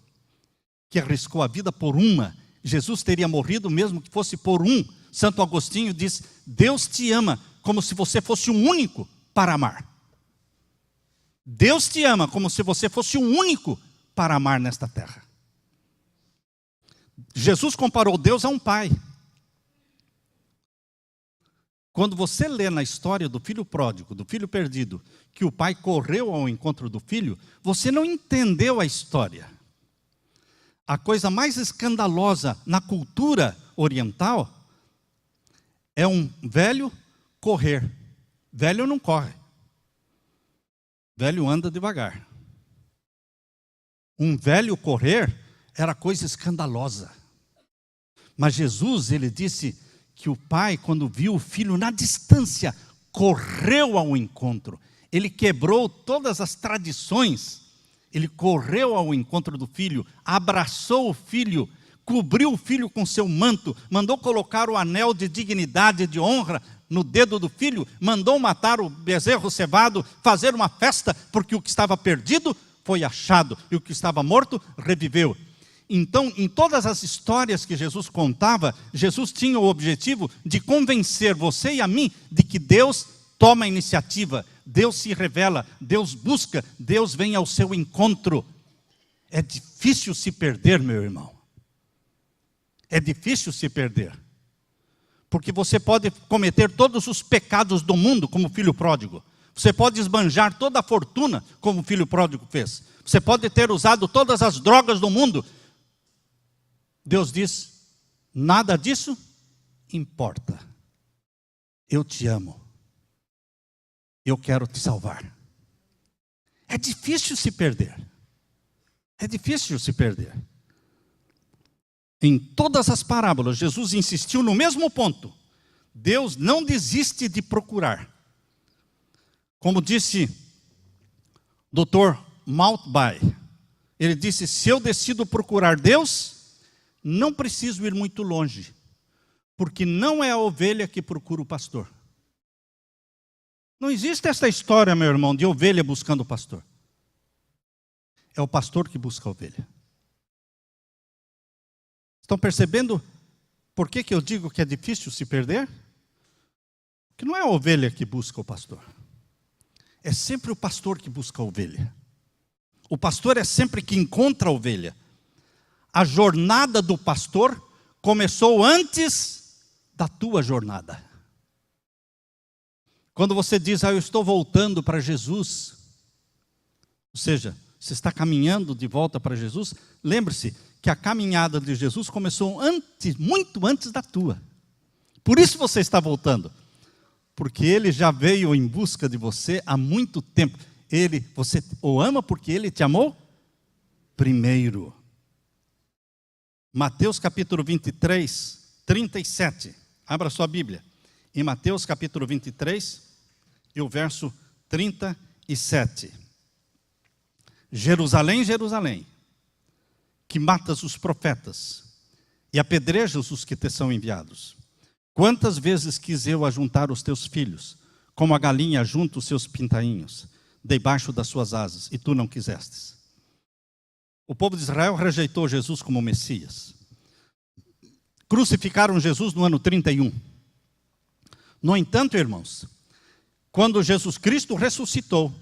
que arriscou a vida por uma. Jesus teria morrido mesmo que fosse por um. Santo Agostinho diz, Deus te ama como se você fosse um único para amar. Deus te ama como se você fosse um único para amar nesta terra. Jesus comparou Deus a um pai. Quando você lê na história do filho pródigo, do filho perdido, que o pai correu ao encontro do filho, você não entendeu a história. A coisa mais escandalosa na cultura oriental é um velho correr. Velho não corre. Velho anda devagar. Um velho correr era coisa escandalosa. Mas Jesus, ele disse que o pai, quando viu o filho na distância, correu ao encontro. Ele quebrou todas as tradições. Ele correu ao encontro do filho, abraçou o filho, cobriu o filho com seu manto, mandou colocar o anel de dignidade, de honra no dedo do filho, mandou matar o bezerro cevado, fazer uma festa, porque o que estava perdido foi achado, e o que estava morto reviveu. Então, em todas as histórias que Jesus contava, Jesus tinha o objetivo de convencer você e a mim de que Deus toma a iniciativa, Deus se revela, Deus busca, Deus vem ao seu encontro. É difícil se perder, meu irmão. É difícil se perder. Porque você pode cometer todos os pecados do mundo como filho pródigo. Você pode esbanjar toda a fortuna como o filho pródigo fez. Você pode ter usado todas as drogas do mundo. Deus diz, nada disso importa. Eu te amo. Eu quero te salvar. É difícil se perder. É difícil se perder. Em todas as parábolas, Jesus insistiu no mesmo ponto. Deus não desiste de procurar. Como disse Dr. Maltby, ele disse, se eu decido procurar Deus, não preciso ir muito longe, porque não é a ovelha que procura o pastor. Não existe essa história, meu irmão, de ovelha buscando o pastor. É o pastor que busca a ovelha. Estão percebendo por que eu digo que é difícil se perder? Que não é a ovelha que busca o pastor. É sempre o pastor que busca a ovelha. O pastor é sempre que encontra a ovelha. A jornada do pastor começou antes da tua jornada. Quando você diz, eu estou voltando para Jesus, ou seja, você está caminhando de volta para Jesus, lembre-se que a caminhada de Jesus começou antes, muito antes da tua. Por isso você está voltando. Porque Ele já veio em busca de você há muito tempo. Você o ama porque Ele te amou primeiro. Mateus capítulo 23, 37. Abra sua Bíblia. Em Mateus capítulo 23, e o verso 37. Jerusalém, Jerusalém, que matas os profetas e apedrejas os que te são enviados. Quantas vezes quis eu ajuntar os teus filhos, como a galinha junta os seus pintainhos, debaixo das suas asas, e tu não quisestes. O povo de Israel rejeitou Jesus como Messias. Crucificaram Jesus no ano 31. No entanto, irmãos, quando Jesus Cristo ressuscitou,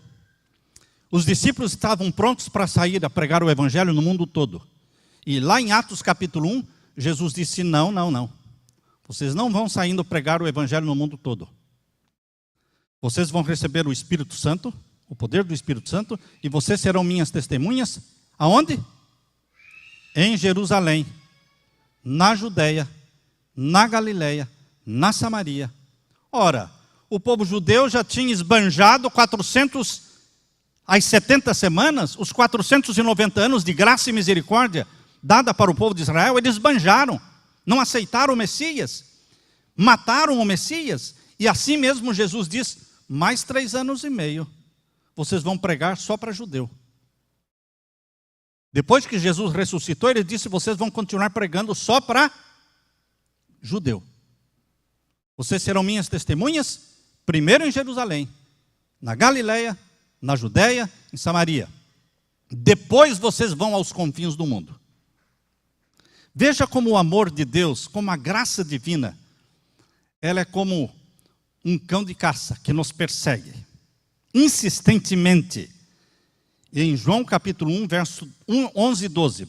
os discípulos estavam prontos para sair a pregar o evangelho no mundo todo. E lá em Atos capítulo 1, Jesus disse, não. Vocês não vão saindo pregar o evangelho no mundo todo. Vocês vão receber o Espírito Santo, o poder do Espírito Santo, e vocês serão minhas testemunhas. Aonde? Em Jerusalém, na Judeia, na Galileia, na Samaria. Ora, o povo judeu já tinha esbanjado 470 semanas, os 490 anos de graça e misericórdia dada para o povo de Israel, eles esbanjaram, não aceitaram o Messias, mataram o Messias, e assim mesmo Jesus diz, mais 3 anos e meio, vocês vão pregar só para judeu. Depois que Jesus ressuscitou, ele disse, vocês vão continuar pregando só para judeu. Vocês serão minhas testemunhas, primeiro em Jerusalém, na Galileia, na Judeia, em Samaria. Depois vocês vão aos confins do mundo. Veja como o amor de Deus, como a graça divina, ela é como um cão de caça que nos persegue, insistentemente. Em João capítulo 1, verso 11 e 12.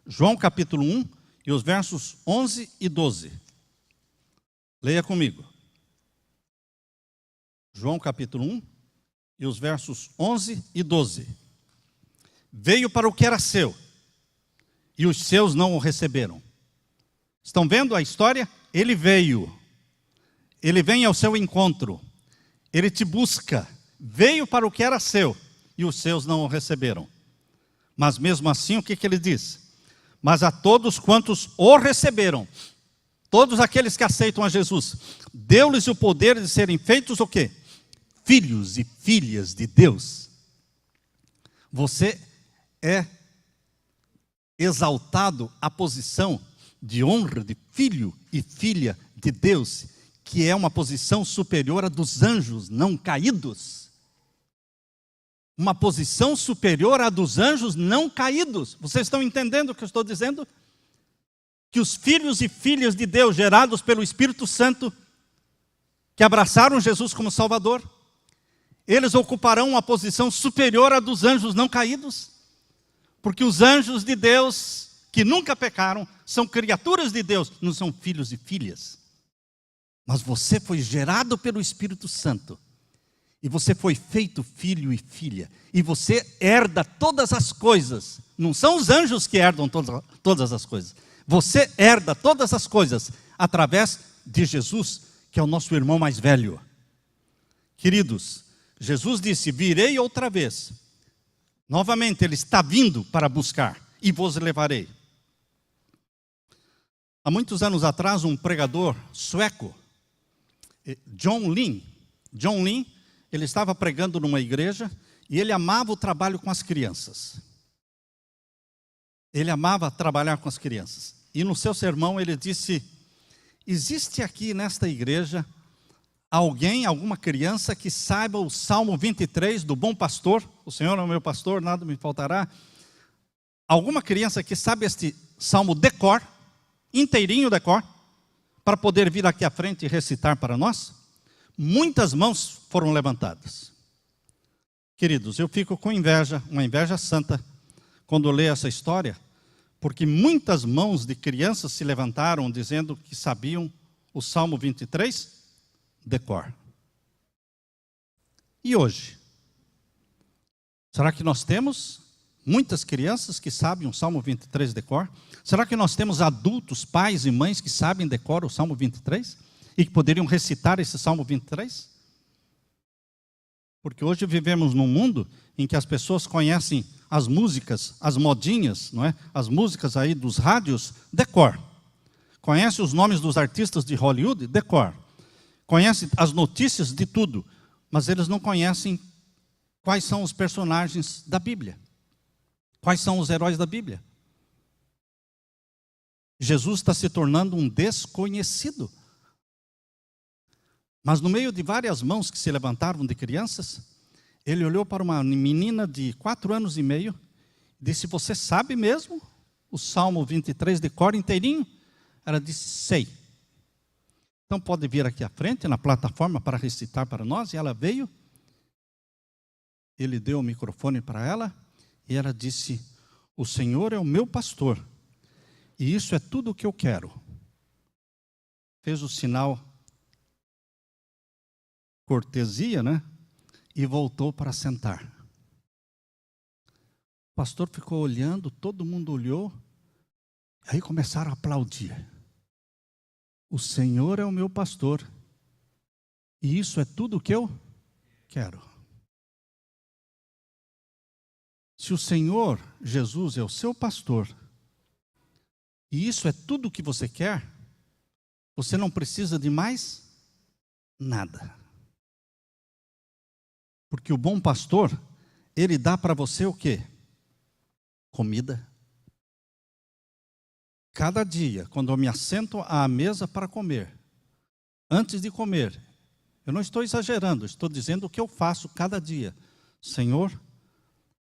João capítulo 1 e os versos 11 e 12. Leia comigo. João capítulo 1 e os versos 11 e 12. Veio para o que era seu, e os seus não o receberam. Estão vendo a história? Ele veio. Ele vem ao seu encontro. Ele te busca. Veio para o que era seu, e os seus não o receberam. Mas mesmo assim, o que ele diz? Mas a todos quantos o receberam, todos aqueles que aceitam a Jesus, deu-lhes o poder de serem feitos o quê? Filhos e filhas de Deus. Você é exaltado à posição de honra de filho e filha de Deus, que é uma posição superior à dos anjos não caídos. uma posição superior à dos anjos não caídos. Vocês estão entendendo o que eu estou dizendo? Que os filhos e filhas de Deus, gerados pelo Espírito Santo, que abraçaram Jesus como Salvador, eles ocuparão uma posição superior à dos anjos não caídos, porque os anjos de Deus, que nunca pecaram, são criaturas de Deus, não são filhos e filhas. Mas você foi gerado pelo Espírito Santo, e você foi feito filho e filha, e você herda todas as coisas. Não são os anjos que herdam todas as coisas. Você herda todas as coisas através de Jesus, que é o nosso irmão mais velho. Queridos, Jesus disse: virei outra vez. Novamente, Ele está vindo para buscar, e vos levarei. Há muitos anos atrás, um pregador sueco, John Lin, ele estava pregando numa igreja, e ele amava o trabalho com as crianças. Ele amava trabalhar com as crianças. E no seu sermão ele disse: existe aqui nesta igreja alguém, alguma criança que saiba o Salmo 23 do bom pastor? O Senhor é o meu pastor, nada me faltará. Alguma criança que sabe este salmo de cor, inteirinho de cor, para poder vir aqui à frente e recitar para nós? Muitas mãos foram levantadas. Queridos, eu fico com inveja, uma inveja santa, quando leio essa história, porque muitas mãos de crianças se levantaram dizendo que sabiam o Salmo 23 de cor. E hoje? Será que nós temos muitas crianças que sabem o Salmo 23 de cor? Será que nós temos adultos, pais e mães que sabem de cor o Salmo 23? E que poderiam recitar esse Salmo 23? Porque hoje vivemos num mundo em que as pessoas conhecem as músicas, as modinhas, não é? As músicas aí dos rádios, de cor. Conhece os nomes dos artistas de Hollywood, de cor. Conhece as notícias de tudo, mas eles não conhecem quais são os personagens da Bíblia. Quais são os heróis da Bíblia. Jesus está se tornando um desconhecido. Mas no meio de várias mãos que se levantaram de crianças, ele olhou para uma menina de 4 anos e meio e disse: você sabe mesmo o Salmo 23 de cor inteirinho? Ela disse: sei. Então pode vir aqui à frente, na plataforma, para recitar para nós. E ela veio, ele deu o microfone para ela, e ela disse: o Senhor é o meu pastor, e isso é tudo o que eu quero. Fez o sinal cortesia, né? E voltou para sentar. O pastor ficou olhando, todo mundo olhou, aí começaram a aplaudir. O Senhor é o meu pastor, e isso é tudo o que eu quero. Se o Senhor Jesus é o seu pastor, e isso é tudo o que você quer, você não precisa de mais nada. Porque o bom pastor, ele dá para você o quê? Comida. Cada dia, quando eu me assento à mesa para comer, antes de comer, eu não estou exagerando, estou dizendo o que eu faço cada dia. Senhor,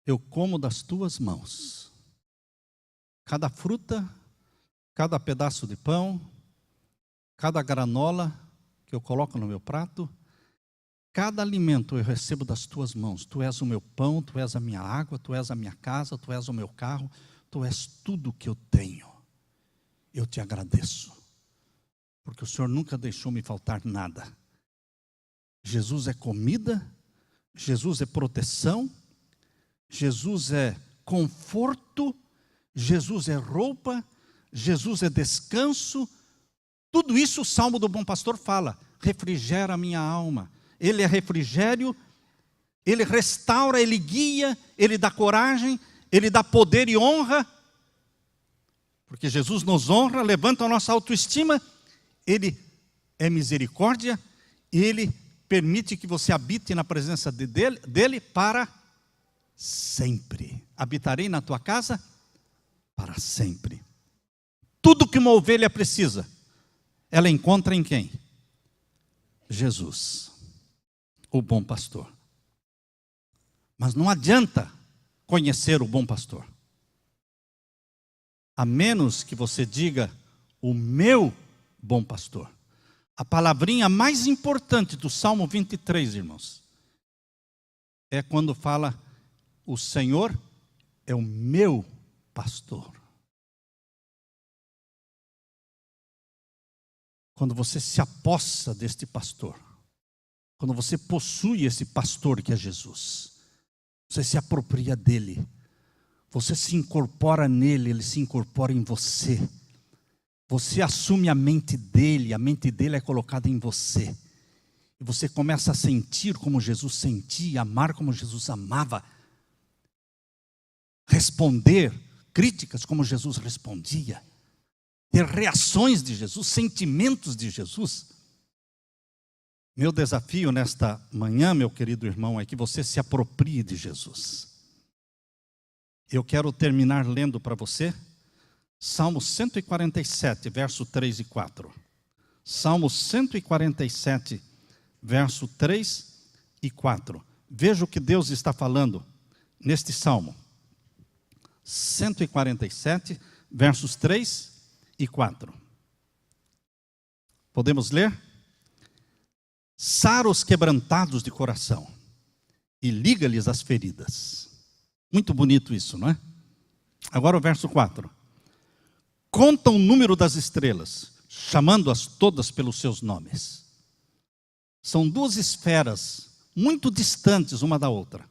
eu como das tuas mãos. Cada fruta, cada pedaço de pão, cada granola que eu coloco no meu prato, cada alimento eu recebo das tuas mãos. Tu és o meu pão, tu és a minha água, tu és a minha casa, tu és o meu carro, tu és tudo o que eu tenho. Eu te agradeço, porque o Senhor nunca deixou me faltar nada. Jesus é comida, Jesus é proteção, Jesus é conforto, Jesus é roupa, Jesus é descanso. Tudo isso o Salmo do Bom Pastor fala: refrigera a minha alma. Ele é refrigério, ele restaura, ele guia, ele dá coragem, ele dá poder e honra. Porque Jesus nos honra, levanta a nossa autoestima, ele é misericórdia, ele permite que você habite na presença dele para sempre. Habitarei na tua casa para sempre. Tudo que uma ovelha precisa, ela encontra em quem? Jesus, o bom pastor. Mas não adianta conhecer o bom pastor, a menos que você diga o meu bom pastor. A palavrinha mais importante do Salmo 23, irmãos, é quando fala: o Senhor é o meu pastor. Quando você se apossa deste pastor, quando você possui esse pastor que é Jesus, você se apropria dele, você se incorpora nele, ele se incorpora em você. Você assume a mente dele é colocada em você. E você começa a sentir como Jesus sentia, amar como Jesus amava, responder críticas como Jesus respondia, ter reações de Jesus, sentimentos de Jesus. Meu desafio nesta manhã, meu querido irmão, é que você se aproprie de Jesus. Eu quero terminar lendo para você Salmo 147, verso 3 e 4. Salmo 147, verso 3 e 4. Veja o que Deus está falando neste Salmo. 147, versos 3 e 4. Podemos ler? Sara os quebrantados de coração e liga-lhes as feridas. Muito bonito isso, não é? Agora o verso 4. Conta o número das estrelas, chamando-as todas pelos seus nomes. São duas esferas muito distantes uma da outra.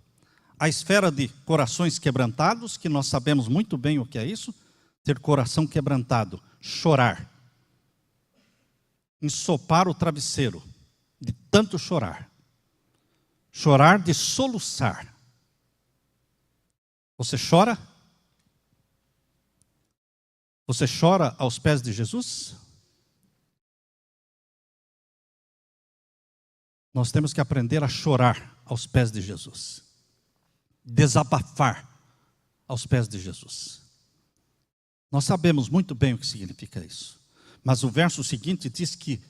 A esfera de corações quebrantados, que nós sabemos muito bem o que é isso, ter coração quebrantado, chorar, ensopar o travesseiro, de tanto chorar, chorar de soluçar. Você chora? Você chora aos pés de Jesus? Nós temos que aprender a chorar aos pés de Jesus, desabafar aos pés de Jesus. Nós sabemos muito bem o que significa isso, mas o verso seguinte diz que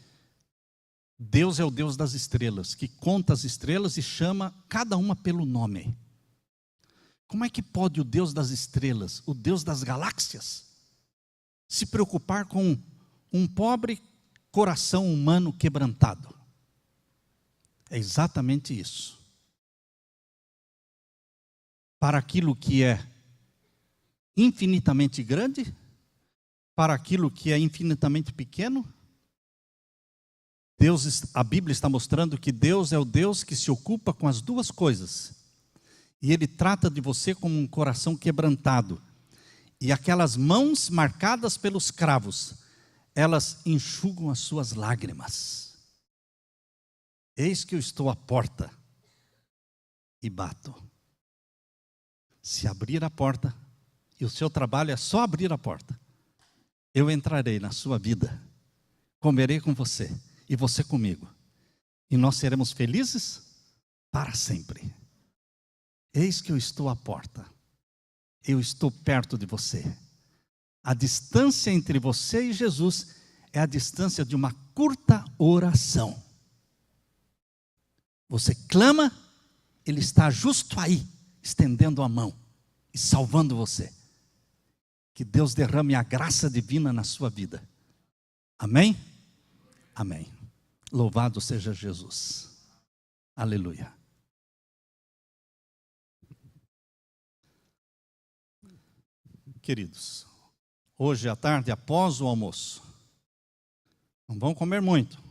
Deus é o Deus das estrelas, que conta as estrelas e chama cada uma pelo nome. Como é que pode o Deus das estrelas, o Deus das galáxias, se preocupar com um pobre coração humano quebrantado? É exatamente isso. Para aquilo que é infinitamente grande, para aquilo que é infinitamente pequeno, a Bíblia está mostrando que Deus é o Deus que se ocupa com as duas coisas. E Ele trata de você como um coração quebrantado. E aquelas mãos marcadas pelos cravos, elas enxugam as suas lágrimas. Eis que eu estou à porta e bato. Se abrir a porta, e o seu trabalho é só abrir a porta, eu entrarei na sua vida, comerei com você e você comigo, e nós seremos felizes para sempre. Eis que eu estou à porta, eu estou perto de você. A distância entre você e Jesus é a distância de uma curta oração. Você clama, Ele está justo aí, estendendo a mão e salvando você. Que Deus derrame a graça divina na sua vida. Amém? Amém. Louvado seja Jesus. Aleluia. Queridos, hoje à tarde, após o almoço, não vão comer muito,